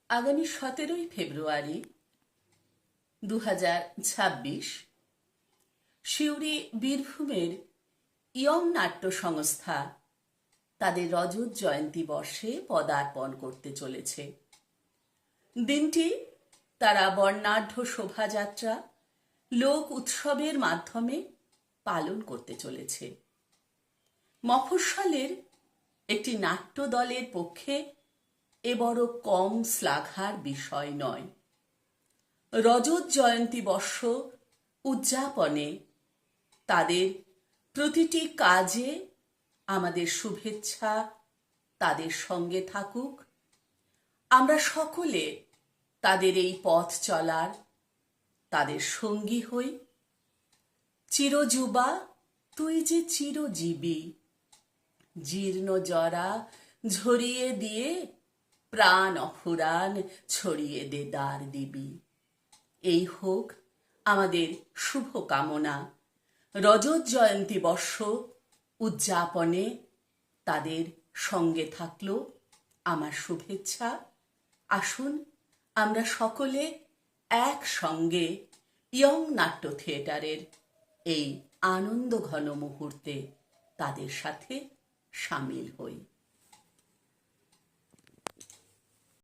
আগামী 17 ফেব্রুয়ারি 2026 সিউড়ি বীরভূমের ইয়ং নাট্য সংস্থা তাদের রজত জয়ন্তী বর্ষে পদার্পণ করতে চলেছে। দিনটি তারা বর্ণাঢ্য শোভাযাত্রা, লোক উৎসবের মাধ্যমে পালন করতে চলেছে। মফস্বলের একটি নাট্য দলের পক্ষে এ বড় কম শ্লাঘার বিষয় নয়। রজত জয়ন্তী বর্ষ উদযাপনে তাদের প্রতিটি কাজে আমাদের শুভেচ্ছা তাদের সঙ্গে থাকুক। আমরা সকলে তাদের এই পথ চলার তাদের সঙ্গী হই। চিরযুবা তুই যে চিরজীবী, জীর্ণ জরা ঝরিয়ে দিয়ে প্রাণ অফুরান ছড়িয়ে দে দ্বার দিবি। এই হোক আমাদের শুভ কামনা। রজত জয়ন্তী বর্ষ উদযাপনে তাদের সঙ্গে থাকলো আমার শুভেচ্ছা। আসুন আমরা সকলে একসঙ্গে ইয়ং নাট্য থিয়েটারের এই আনন্দ ঘন মুহূর্তে তাদের সাথে সামিল হই।